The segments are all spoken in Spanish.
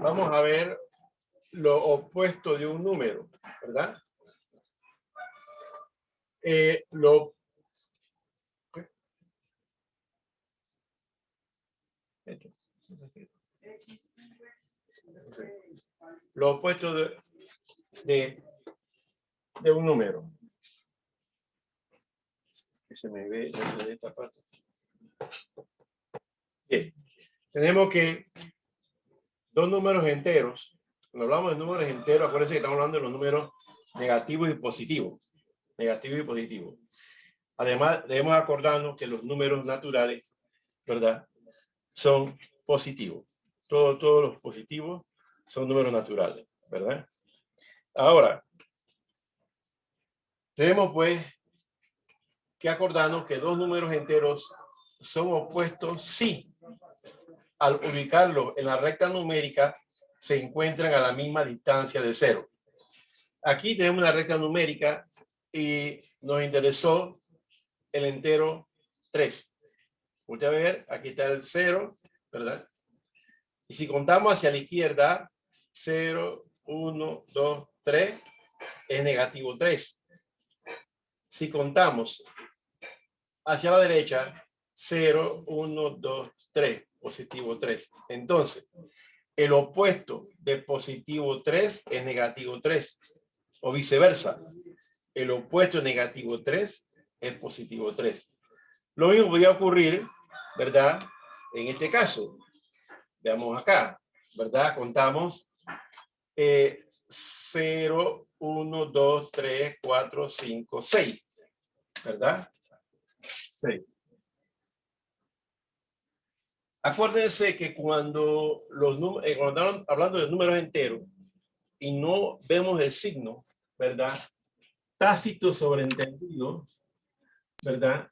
vamos a ver lo opuesto de un número, ¿verdad? Lo opuesto de un número. Que se me ve de esta parte. Bien. Tenemos que dos números enteros. Cuando hablamos de números enteros, acuérdense que estamos hablando de los números negativos y positivos. Negativos y positivos. Además, debemos acordarnos que los números naturales, ¿verdad?, son positivos. Todos los positivos son números naturales, ¿verdad? Ahora, tenemos pues que acordarnos que dos números enteros son opuestos si al ubicarlos en la recta numérica se encuentran a la misma distancia de cero. Aquí tenemos una recta numérica y nos interesó el entero 3. Usted va a ver, aquí está el 0, ¿verdad? Y si contamos hacia la izquierda, 0, 1, 2, 3, es negativo 3. Si contamos hacia la derecha, 0, 1, 2, 3, positivo 3. Entonces, el opuesto de positivo 3 es negativo 3. O viceversa. El opuesto de negativo 3 es positivo 3. Lo mismo podría ocurrir, ¿verdad?, en este caso. Veamos acá, ¿verdad? Contamos 0, 1, 2, 3, 4, 5, 6. ¿Verdad? 6. Acuérdense que cuando estamos hablando de números enteros y no vemos el signo, ¿verdad?, tácito sobreentendido, ¿verdad?,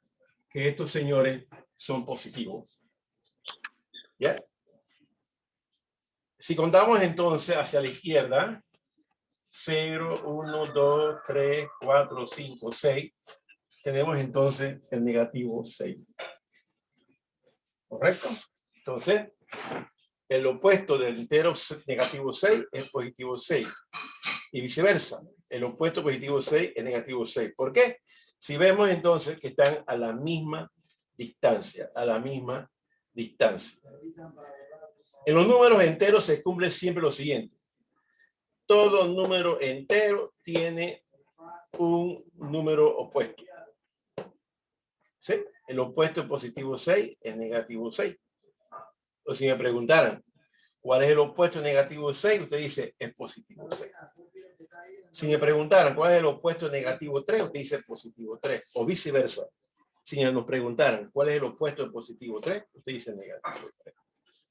que estos señores son positivos. ¿Ya? Si contamos entonces hacia la izquierda, 0, 1, 2, 3, 4, 5, 6, tenemos entonces el negativo 6. ¿Correcto? Entonces, el opuesto del entero negativo 6 es positivo 6. Y viceversa, el opuesto positivo 6 es negativo 6. ¿Por qué? Si vemos entonces que están a la misma distancia, En los números enteros se cumple siempre lo siguiente. Todo número entero tiene un número opuesto. ¿Sí? El opuesto de positivo 6 es negativo 6. O si me preguntaran, ¿cuál es el opuesto de negativo 6? Usted dice, es positivo 6. Si me preguntaran, ¿cuál es el opuesto de negativo 3? Usted dice, positivo 3. O viceversa. Si nos preguntaran, ¿cuál es el opuesto de positivo 3? Usted dice negativo 3.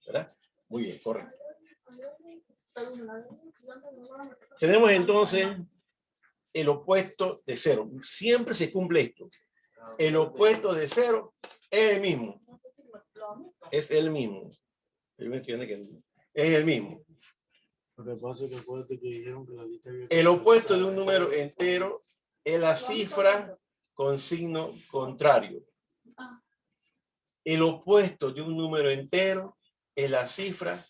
¿Verdad? Muy bien, correcto. Tenemos entonces el opuesto de 0. Siempre se cumple esto. El opuesto de 0 es el mismo. Es el mismo. Es el mismo. El opuesto de un número entero es la cifra con signo contrario. El opuesto de un número entero es la cifra,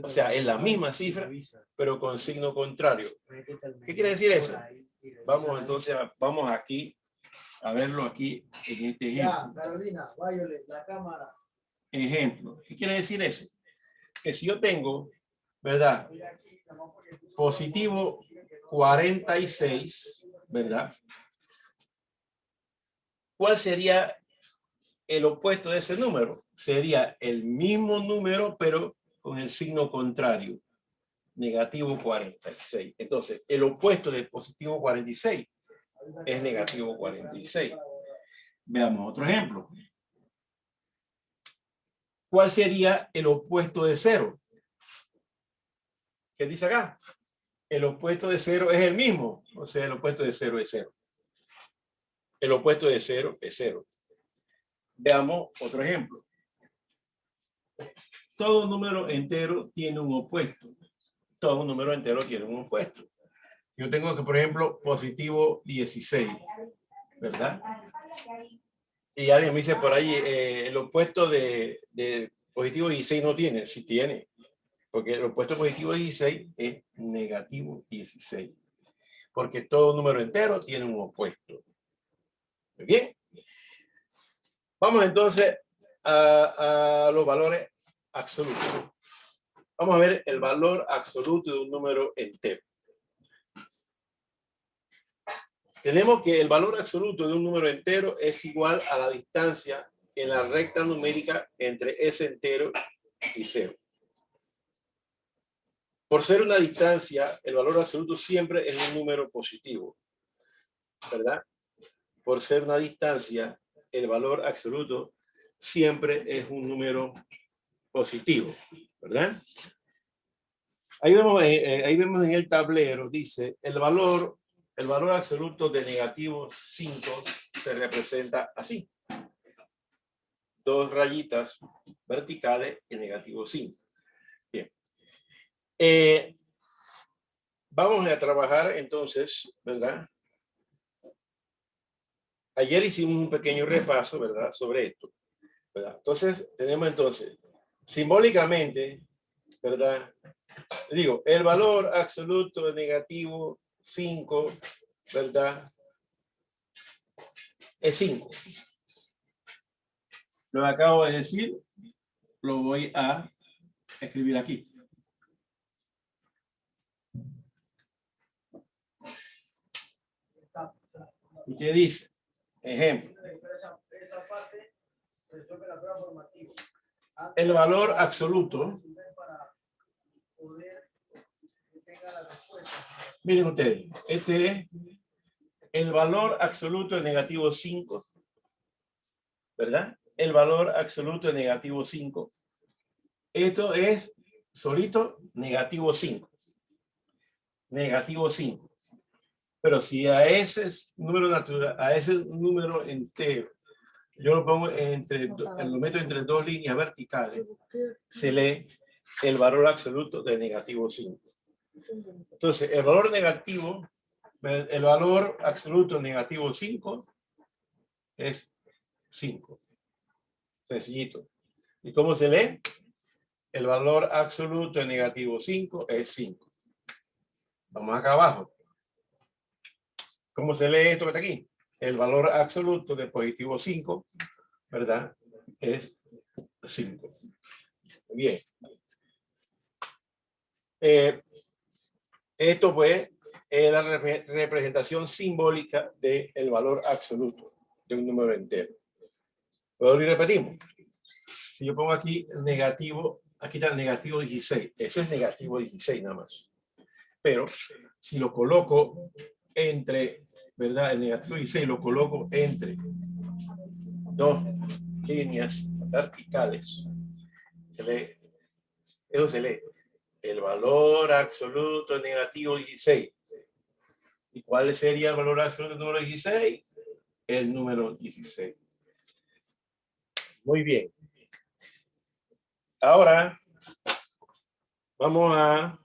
o sea, es la misma cifra, pero con signo contrario. ¿Qué quiere decir eso? Vamos entonces, vamos aquí a verlo aquí en este ejemplo. Carolina, váyole, la cámara. Ejemplo. ¿Qué quiere decir eso? Que si yo tengo, ¿verdad?, positivo 46, ¿verdad? ¿Cuál sería el opuesto de ese número? Sería el mismo número, pero con el signo contrario. Negativo 46. Entonces, el opuesto de positivo 46 es negativo 46. Veamos otro ejemplo. ¿Cuál sería el opuesto de 0? ¿Qué dice acá? El opuesto de 0 es el mismo. O sea, el opuesto de 0 es 0. El opuesto de 0 es 0. Veamos otro ejemplo. Todo número entero tiene un opuesto. Todo número entero tiene un opuesto. Yo tengo que, por ejemplo, positivo 16, ¿verdad? Y alguien me dice por ahí, el opuesto de positivo 16 no tiene. Sí tiene. Porque el opuesto positivo de 16 es negativo 16. Porque todo número entero tiene un opuesto. Muy bien. Vamos entonces a los valores absolutos. Vamos a ver el valor absoluto de un número entero. Tenemos que el valor absoluto de un número entero es igual a la distancia en la recta numérica entre ese entero y 0. Por ser una distancia, el valor absoluto siempre es un número positivo, ¿verdad? Por ser una distancia, el valor absoluto siempre es un número positivo, ¿verdad? Ahí vemos en el tablero, dice, el valor absoluto de negativo 5 se representa así. 2 rayitas verticales en negativo 5. Bien. Vamos a trabajar entonces, ¿verdad? Ayer hicimos un pequeño repaso, ¿verdad? Sobre esto, ¿verdad? Entonces, tenemos entonces, simbólicamente, ¿verdad? Digo, el valor absoluto de negativo 5, ¿verdad? Es 5. Lo que acabo de decir, lo voy a escribir aquí. ¿Y qué dice? Ejemplo. El valor absoluto. Miren ustedes, este es el valor absoluto de negativo 5, ¿verdad? El valor absoluto de negativo 5. Esto es solito negativo 5. Negativo 5. Pero si a ese número natural, a ese número entero, yo lo pongo lo meto entre 2 líneas verticales, se lee el valor absoluto de negativo 5. Entonces, el valor negativo, el valor absoluto negativo 5 es 5. Sencillito. ¿Y cómo se lee? El valor absoluto de negativo 5 es 5. Vamos acá abajo. ¿Cómo se lee esto que está aquí? El valor absoluto de positivo 5, ¿verdad? Es 5. Bien. Esto pues es la representación simbólica del valor absoluto de un número entero. Luego y repetimos. Si yo pongo aquí negativo, aquí está el negativo 16. Eso es negativo 16 nada más. Pero si lo coloco entre, ¿verdad? El negativo 16 lo coloco entre 2 líneas verticales. Eso se lee. El valor absoluto negativo 16. ¿Y cuál sería el valor absoluto del número 16? El número 16. Muy bien. Ahora vamos a